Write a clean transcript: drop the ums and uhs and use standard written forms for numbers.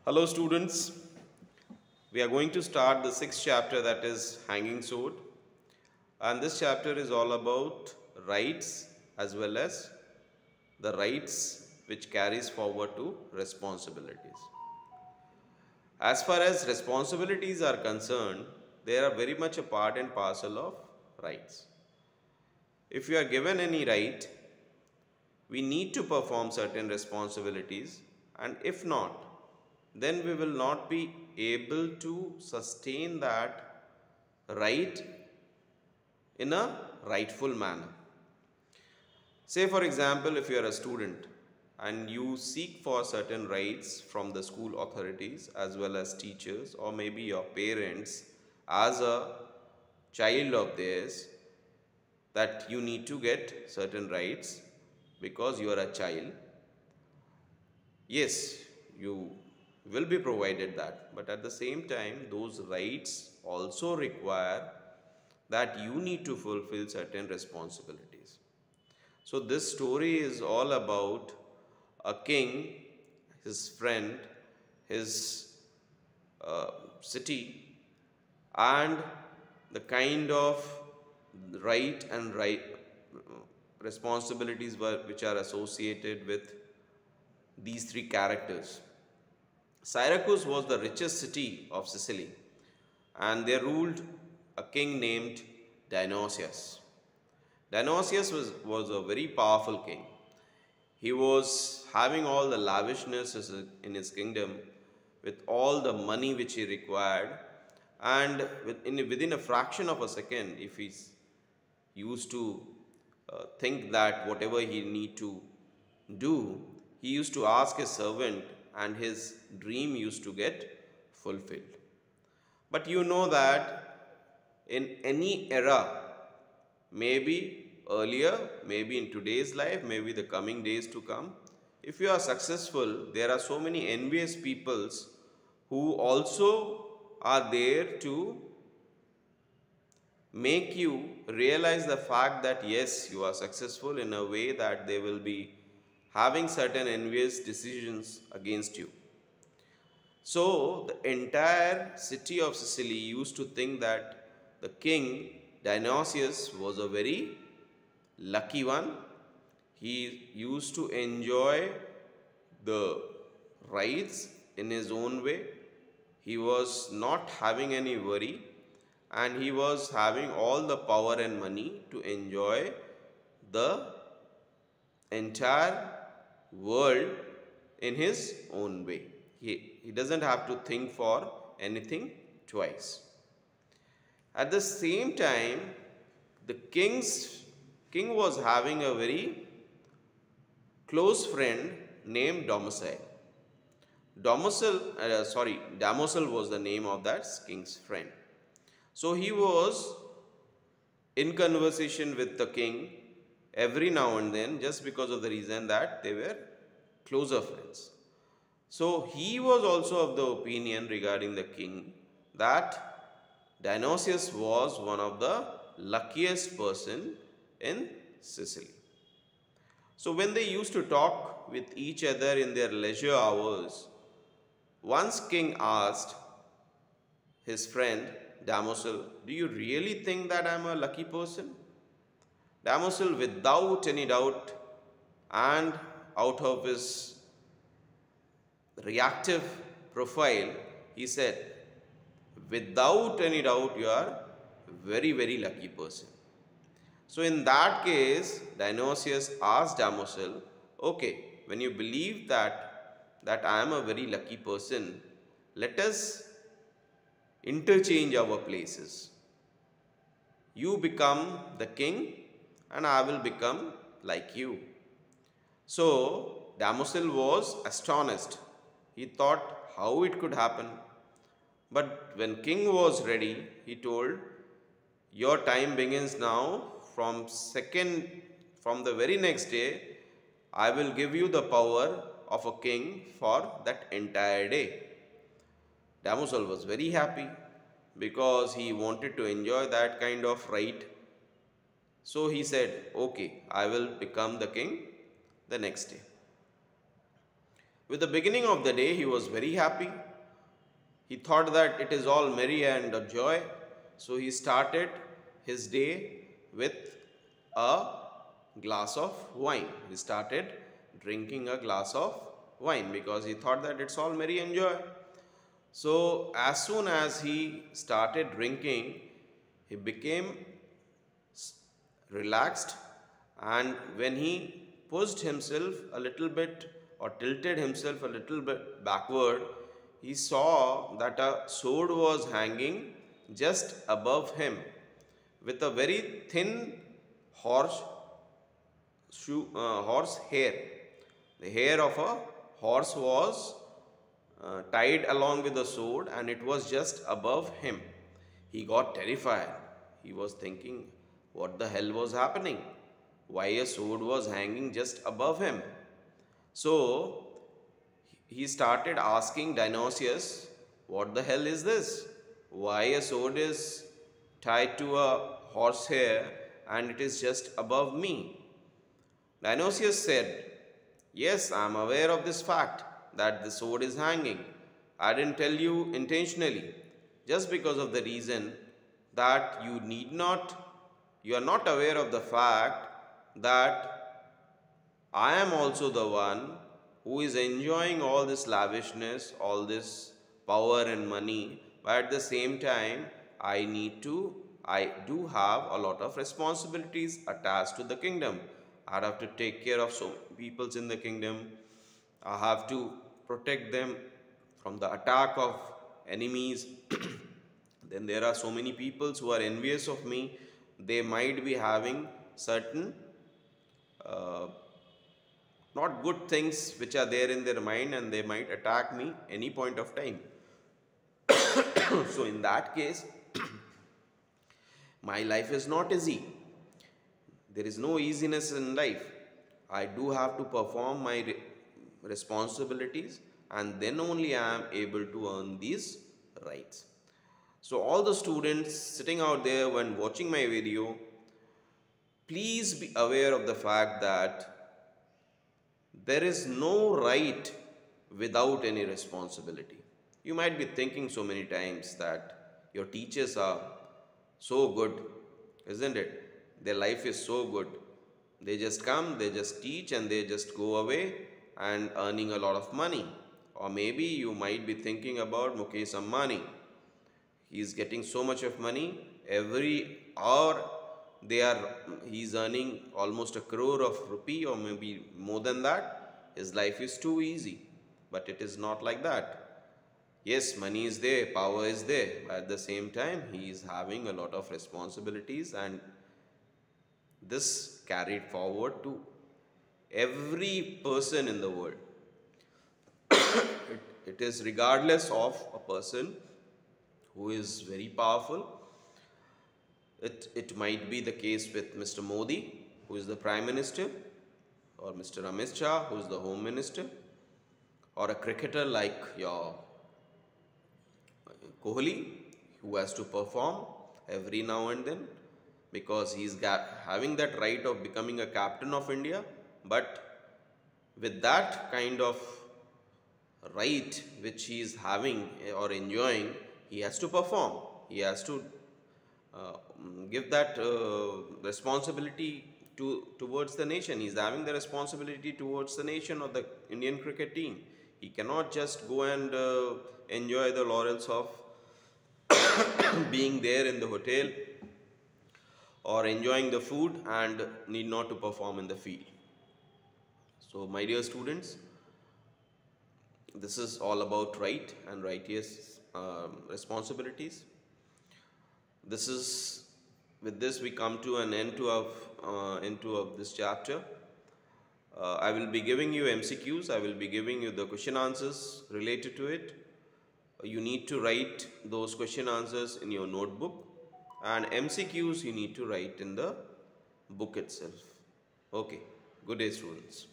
Hello students, we are going to start the sixth chapter, that is Hanging Sword, and this chapter is all about rights as well as the rights which carries forward to responsibilities. As far as responsibilities are concerned, they are very much a part and parcel of rights. If you are given any right, we need to perform certain responsibilities, and if not, then we will not be able to sustain that right in a rightful manner. Say, for example, if you are a student and you seek for certain rights from the school authorities as well as teachers or maybe your parents as a child of theirs, that you need to get certain rights because you are a child. Yes, you will be provided that, but at the same time, those rights also require that you need to fulfill certain responsibilities. So, this story is all about a king, his friend, his city, and the kind of right responsibilities which are associated with these three characters. Syracuse was the richest city of Sicily, and there ruled a king named Dionysius. Dionysius was a very powerful king. He was having all the lavishness in his kingdom with all the money which he required, and within a fraction of a second, if he used to think that whatever he need to do, he used to ask his servant and his dream used to get fulfilled. But you know that in any era, maybe earlier, maybe in today's life, maybe the coming days to come, if you are successful, there are so many envious peoples who also are there to make you realize the fact that yes, you are successful, in a way that they will be having certain envious decisions against you. So the entire city of Sicily used to think that the king Dionysius was a very lucky one. He used to enjoy the rights in his own way. He was not having any worry, and he was having all the power and money to enjoy the entire world in his own way. He doesn't have to think for anything twice. At the same time, the king was having a very close friend named Domicile. Damosel was the name of that king's friend. So he was in conversation with the king every now and then, just because of the reason that they were closer friends. So he was also of the opinion regarding the king that Dionysius was one of the luckiest person in Sicily. So when they used to talk with each other in their leisure hours, once king asked his friend Damosel, "Do you really think that I am a lucky person?" Damosel, without any doubt and out of his reactive profile, he said, "Without any doubt, you are a very, very lucky person." So in that case, Dionysius asked Damosel, "Okay, when you believe that I am a very lucky person, let us interchange our places. You become the king and I will become like you." So Damosel was astonished. He thought how it could happen. But when king was ready, he told, "Your time begins now. From the very next day, I will give you the power of a king for that entire day." Damosel was very happy because he wanted to enjoy that kind of right. So he said, "Okay, I will become the king the next day." With the beginning of the day, he was very happy. He thought that it is all merry and joy. So he started his day with a glass of wine. He started drinking a glass of wine because he thought that it's all merry and joy. So as soon as he started drinking, he became relaxed, and when he pushed himself a little bit or tilted himself a little bit backward, he saw that a sword was hanging just above him with a very thin horse hair. The hair of a horse was tied along with the sword, and it was just above him. He got terrified. He was thinking, what the hell was happening? Why a sword was hanging just above him? So he started asking Dionysius, what the hell is this? Why a sword is tied to a horsehair and it is just above me? Dionysius said, yes, I am aware of this fact that the sword is hanging. I didn't tell you intentionally, just because of the reason that you are not aware of the fact that I am also the one who is enjoying all this lavishness, all this power and money, but at the same time, I do have a lot of responsibilities attached to the kingdom. I have to take care of so many peoples in the kingdom. I have to protect them from the attack of enemies. Then there are so many peoples who are envious of me. They might be having certain not good things which are there in their mind, and they might attack me any point of time. So in that case, my life is not easy. There is no easiness in life. I do have to perform my responsibilities, and then only I am able to earn these rights. So all the students sitting out there when watching my video, please be aware of the fact that there is no right without any responsibility. You might be thinking so many times that your teachers are so good, isn't it? Their life is so good. They just come, they just teach, and they just go away and earning a lot of money. Or maybe you might be thinking about Mukesh Ambani. He is getting so much of money every hour. He's earning almost 1 crore of rupee, or maybe more than that. His life is too easy, but it is not like that. Yes, money is there, power is there, but at the same time he is having a lot of responsibilities, and this carried forward to every person in the world. It is regardless of a person who is very powerful. It might be the case with Mr. Modi, who is the Prime Minister, or Mr. Amit Shah, who is the Home Minister, or a cricketer like your Kohli, who has to perform every now and then because he's having that right of becoming a captain of India. But with that kind of right which he is having or enjoying, he has to perform. He has to give that responsibility towards the nation. He is having the responsibility towards the nation of the Indian cricket team. He cannot just go and enjoy the laurels of being there in the hotel or enjoying the food and need not to perform in the field. So my dear students, this is all about right and righteous responsibilities. With this we come to an end of this chapter. I will be giving you MCQs. I will be giving you the question answers related to it. You need to write those question answers in your notebook, and MCQs you need to write in the book itself. Okay, good day students.